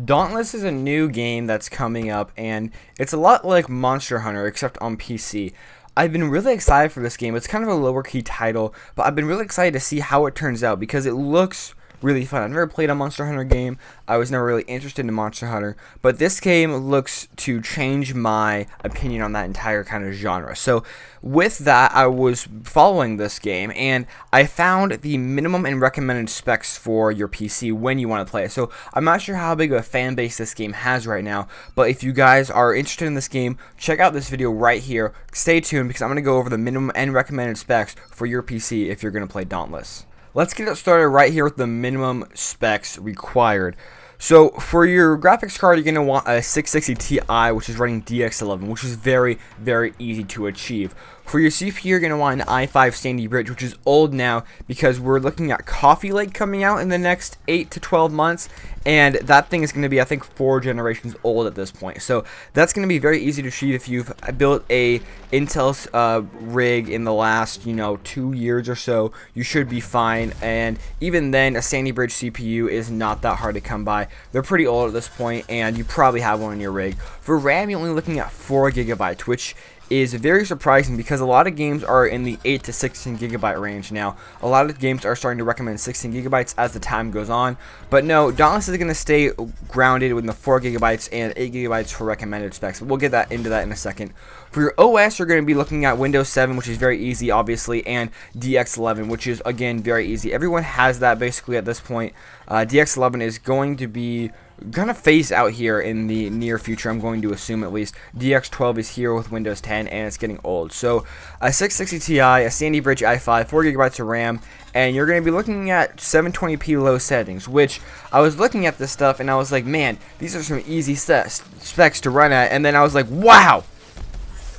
Dauntless is a new game that's coming up, and it's a lot like Monster Hunter, except on PC. I've been really excited for this game. It's kind of a lower key title, but I've been really excited to see how it turns out because it looks really fun. I've never played a Monster Hunter game. I was never really interested in Monster Hunter, but this game looks to change my opinion on that entire kind of genre. So with that, I was following this game, and I found the minimum and recommended specs for your PC when you want to play it. So I'm not sure how big of a fan base this game has right now, but if you guys are interested in this game, check out this video right here. Stay tuned because I'm going to go over the minimum and recommended specs for your PC if you're going to play Dauntless. Let's get it started right here with the minimum specs required. So for your graphics card, you're going to want a 660 Ti, which is running DX11, which is very, very easy to achieve. For your CPU, you're going to want an i5 Sandy Bridge, which is old now because we're looking at Coffee Lake coming out in the next 8 to 12 months, and that thing is going to be, I think, 4 generations old at this point. So that's going to be very easy to achieve if you've built a Intel rig in the last, 2 years or so. You should be fine, and even then, a Sandy Bridge CPU is not that hard to come by. They're pretty old at this point, and you probably have one in your rig. For RAM, you're only looking at 4 gigabytes, which is very surprising because a lot of games are in the 8 to 16 gigabyte range now. A lot of games are starting to recommend 16 gigabytes as the time goes on, but no, Dauntless is going to stay grounded within the 4 gigabytes and 8 gigabytes for recommended specs. We'll get into that in a second. For your OS, you're going to be looking at Windows 7, which is very easy, obviously, and DX11, which is, again, very easy. Everyone has that basically at this point. DX11 is going to be kind of phased out here in the near future, I'm going to assume at least. DX12 is here with Windows 10, and it's getting old. So a 660 Ti, a Sandy Bridge i5, 4 gigabytes of RAM, and you're going to be looking at 720p low settings, which I was looking at this stuff, and I was like, man, these are some easy specs to run at, and then I was like, wow,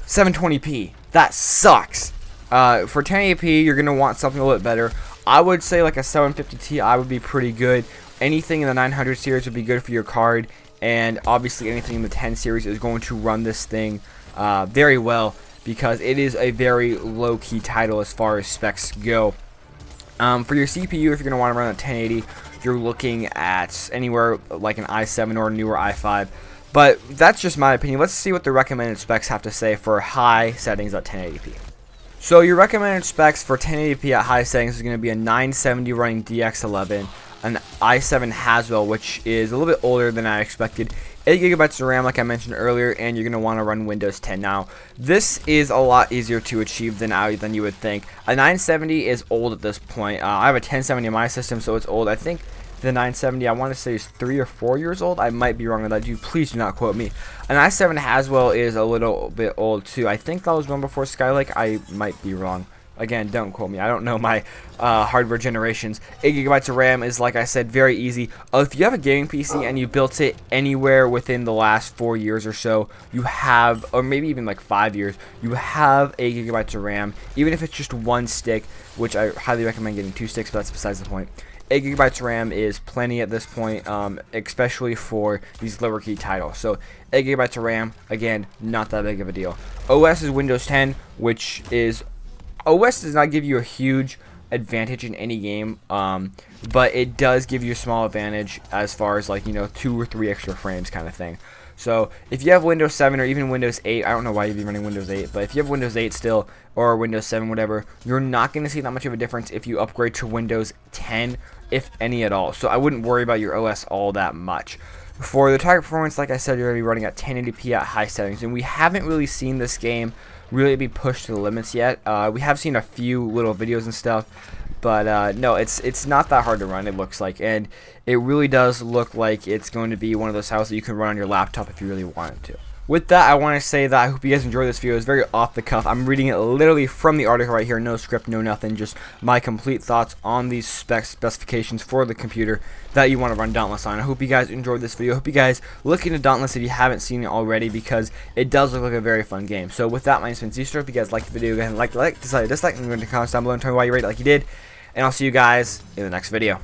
720p, that sucks. For 1080p, you're going to want something a little bit better. I would say like a 750 Ti would be pretty good. Anything in the 900 series would be good for your card, and obviously anything in the 10 series is going to run this thing very well because it is a very low-key title as far as specs go. For your CPU, if you're going to want to run at 1080, you're looking at anywhere like an i7 or a newer i5. But that's just my opinion. Let's see what the recommended specs have to say for high settings at 1080p. So your recommended specs for 1080p at high settings is going to be a 970 running DX11, an i7 Haswell, which is a little bit older than I expected, 8 gigabytes of RAM like I mentioned earlier, and you're going to want to run Windows 10. Now, this is a lot easier to achieve than you would think. A 970 is old at this point. I have a 1070 in my system, so it's old. I think the 970, I want to say, is 3 or 4 years old. I might be wrong on that. Please do not quote me. An i7 Haswell is a little bit old too. I think that was one before Skylake. I might be wrong. Again, don't quote me. I don't know my hardware generations. 8 gigabytes of RAM is, like I said, very easy. If you have a gaming PC and you built it anywhere within the last 4 years or so, you have, or maybe even like 5 years, you have 8 gigabytes of RAM, even if it's just one stick, which I highly recommend getting 2 sticks, but that's besides the point. 8 gigabytes of RAM is plenty at this point, especially for these lower key titles. So 8 gigabytes of RAM, again, not that big of a deal. OS is Windows 10, which is, OS does not give you a huge advantage in any game, but it does give you a small advantage as far as like 2 or 3 extra frames kind of thing. So if you have Windows 7 or even Windows 8, I don't know why you'd be running Windows 8, but if you have Windows 8 still or Windows 7, whatever, you're not going to see that much of a difference if you upgrade to Windows 10, if any at all. So I wouldn't worry about your OS all that much. For the target performance, like I said, you're going to be running at 1080p at high settings, and we haven't really seen this game really be pushed to the limits yet. We have seen a few little videos and stuff, but no, it's not that hard to run, it looks like, and it really does look like it's going to be one of those titles that you can run on your laptop if you really wanted to. With that, I want to say that I hope you guys enjoyed this video. It's very off the cuff. I'm reading it literally from the article right here. No script, no nothing. Just my complete thoughts on these specifications for the computer that you want to run Dauntless on. I hope you guys enjoyed this video. I hope you guys look into Dauntless if you haven't seen it already, because it does look like a very fun game. So with that, my name's been Zeester. If you guys liked the video, go ahead and dislike, and go into the comments down below and tell me why you rate it like you did. And I'll see you guys in the next video.